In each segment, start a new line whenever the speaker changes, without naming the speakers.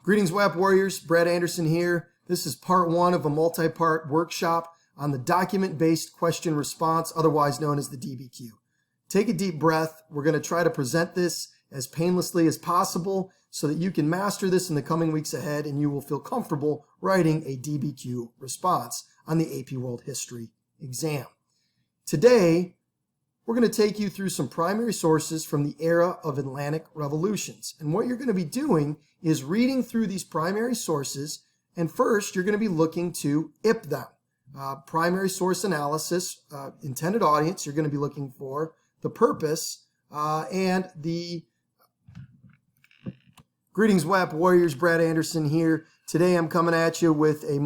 Greetings, WHAP Warriors. Brad Anderson here. This is part one of a multi-part workshop on the document-based question response, otherwise known as the DBQ. Take a deep breath. We're going to try to present this as painlessly as possible so that you can master this in the coming weeks ahead and you will feel comfortable writing a DBQ response on the AP World History exam. Today, we're going to take you through some primary sources from the era of Atlantic revolutions. And what you're going to be doing is reading through these primary sources, and first you're going to be looking to IP them. Primary source analysis, intended audience, you're going to be looking for the purpose, and the... Greetings, WHAP Warriors. Brad Anderson here. Today I'm coming at you with a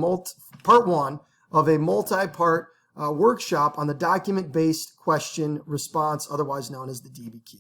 part one of a multi-part workshop on the document-based question response, otherwise known as the DBQ.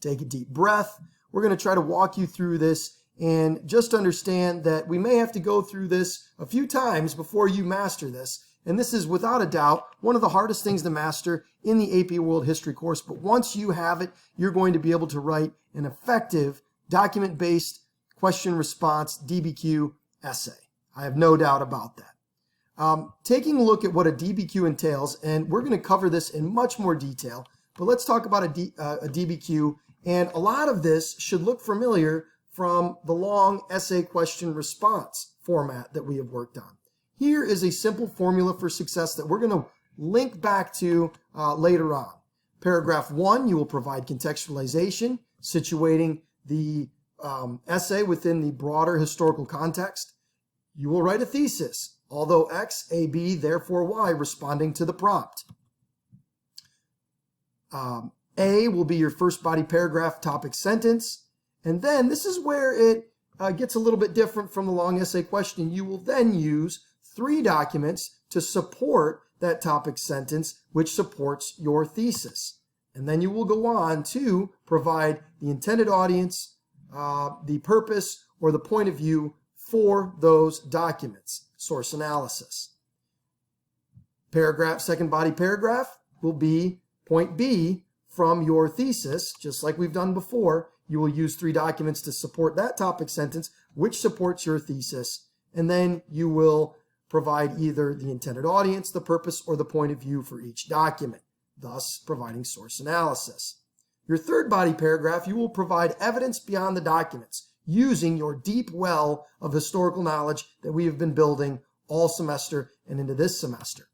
Take a deep breath. We're going to try to walk you through this and just understand that we may have to go through this a few times before you master this. And this is without a doubt one of the hardest things to master in the AP World History course. But once you have it, you're going to be able to write an effective document-based question response DBQ essay. I have no doubt about that. Taking a look at what a DBQ entails, and we're going to cover this in much more detail, but let's talk about a DBQ, and a lot of this should look familiar from the long essay question response format that we have worked on. Here is a simple formula for success that we're going to link back to later on. Paragraph 1, you will provide contextualization, situating the essay within the broader historical context. You will write a thesis. Although X, A, B, therefore Y, responding to the prompt. A will be your first body paragraph topic sentence. And then this is where it gets a little bit different from the long essay question. You will then use 3 documents to support that topic sentence, which supports your thesis. And then you will go on to provide the intended audience, the purpose, or the point of view for those documents. Source analysis. Paragraph, second body paragraph will be point B from your thesis. Just like we've done before, you will use 3 documents to support that topic sentence, which supports your thesis. And then you will provide either the intended audience, the purpose, or the point of view for each document, thus providing source analysis. Your third body paragraph, you will provide evidence beyond the documents, using your deep well of historical knowledge that we have been building all semester and into this semester.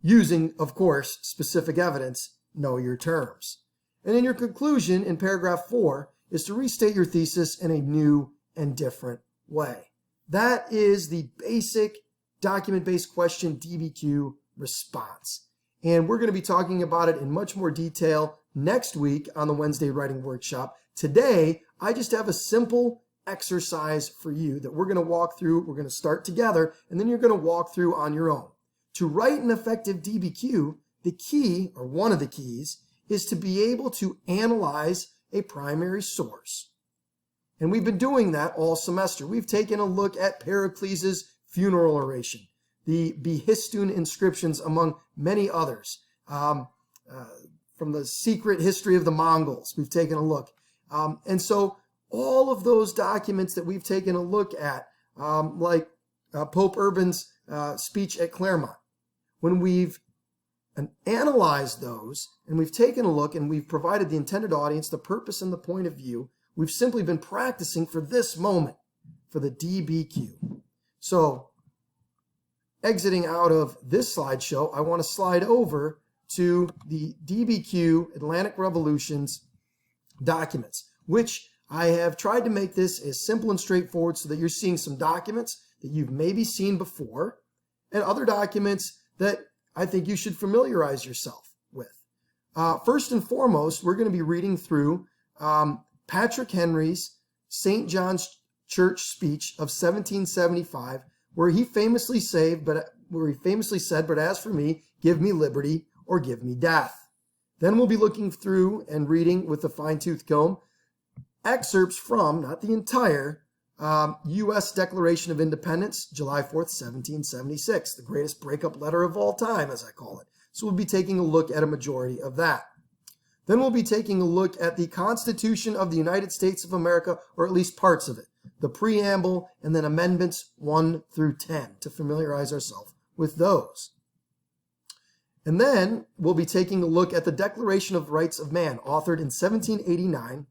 Using, of course, specific evidence, know your terms. And in your conclusion, in paragraph 4, is to restate your thesis in a new and different way. That is the basic document-based question DBQ response. And we're going to be talking about it in much more detail next week on the Wednesday writing workshop. Today, I just have a simple exercise for you that we're going to walk through. We're going to start together, and then you're going to walk through on your own. To write an effective DBQ, the key, or one of the keys, is to be able to analyze a primary source. And we've been doing that all semester. We've taken a look at Pericles' funeral oration, the Behistun inscriptions, among many others. From the secret history of the Mongols, we've taken a look. And so all of those documents that we've taken a look at, like Pope Urban's speech at Claremont, when we've analyzed those and we've taken a look and we've provided the intended audience, the purpose, and the point of view, we've simply been practicing for this moment, for the DBQ. So exiting out of this slideshow, I want to slide over to the DBQ Atlantic Revolutions documents, which I have tried to make this as simple and straightforward so that you're seeing some documents that you've maybe seen before and other documents that I think you should familiarize yourself with. First and foremost, we're going to be reading through Patrick Henry's St. John's Church speech of 1775, where he famously said, but as for me, give me liberty or give me death. Then we'll be looking through and reading with a fine-tooth comb excerpts from, not the entire, U.S. Declaration of Independence, July 4th, 1776, the greatest breakup letter of all time, as I call it. So we'll be taking a look at a majority of that. Then we'll be taking a look at the Constitution of the United States of America, or at least parts of it. the preamble, and then amendments 1 through 10 to familiarize ourselves with those. And then we'll be taking a look at the Declaration of Rights of Man, authored in 1789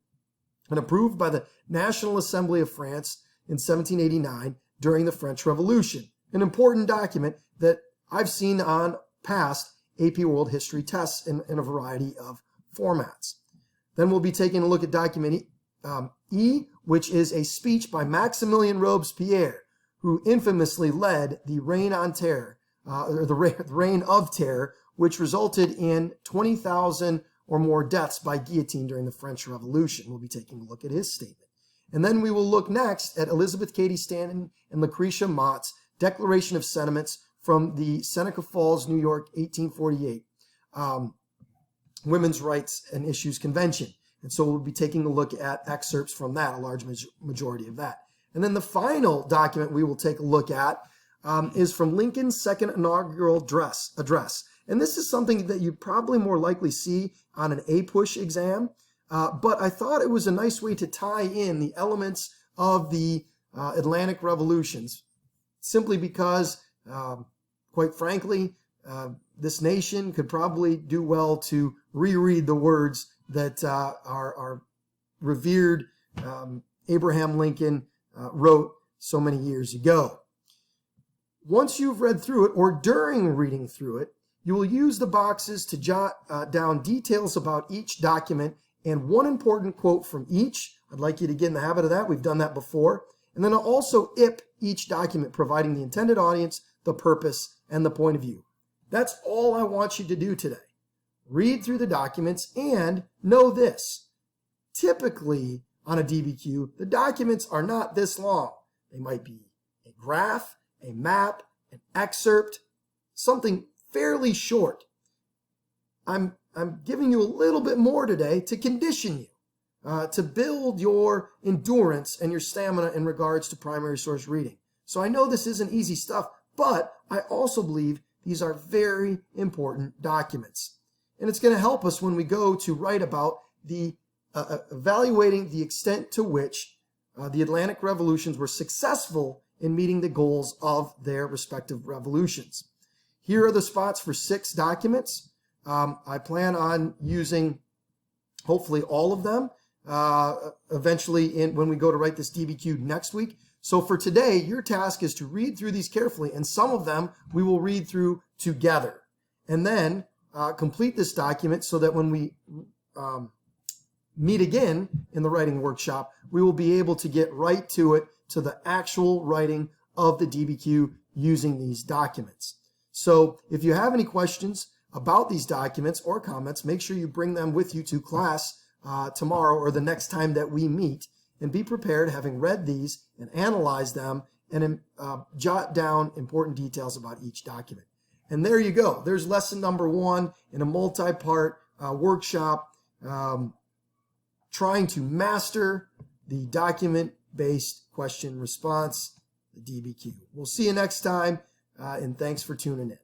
and approved by the National Assembly of France in 1789 during the French Revolution, an important document that I've seen on past AP World History tests in a variety of formats. Then we'll be taking a look at document E, which is a speech by Maximilien Robespierre, who infamously led the Reign on Terror, or the Reign of Terror, which resulted in 20,000 or more deaths by guillotine during the French Revolution. We'll be taking a look at his statement. And then we will look next at Elizabeth Cady Stanton and Lucretia Mott's Declaration of Sentiments from the Seneca Falls, New York, 1848 Women's Rights and Issues Convention. And so we'll be taking a look at excerpts from that, a large majority of that. And then the final document we will take a look at is from Lincoln's second inaugural address. And this is something that you'd probably more likely see on an APUSH exam, but I thought it was a nice way to tie in the elements of the Atlantic revolutions, simply because, quite frankly, this nation could probably do well to reread the words that our revered Abraham Lincoln wrote so many years ago. Once you've read through it, or during reading through it, you will use the boxes to jot down details about each document and one important quote from each. I'd like you to get in the habit of that. We've done that before. And then I'll also IP each document, providing the intended audience, the purpose, and the point of view. That's all I want you to do today. Read through the documents and know this. Typically, on a DBQ, the documents are not this long. They might be a graph, a map, an excerpt, something fairly short. I'm giving you a little bit more today to condition you, to build your endurance and your stamina in regards to primary source reading. So I know this isn't easy stuff, but I also believe these are very important documents. And it's going to help us when we go to write about the evaluating the extent to which the Atlantic revolutions were successful in meeting the goals of their respective revolutions. Here are the spots for 6 documents. I plan on using hopefully all of them eventually when we go to write this DBQ next week. So for today, your task is to read through these carefully, and some of them we will read through together. And then complete this document so that when we meet again in the writing workshop, we will be able to get right to it, to the actual writing of the DBQ using these documents. So if you have any questions about these documents or comments, make sure you bring them with you to class tomorrow or the next time that we meet, and be prepared, having read these and analyzed them, and jot down important details about each document. And there you go. There's lesson number 1 in a multi-part workshop trying to master the document-based question response, the DBQ. We'll see you next time, and thanks for tuning in.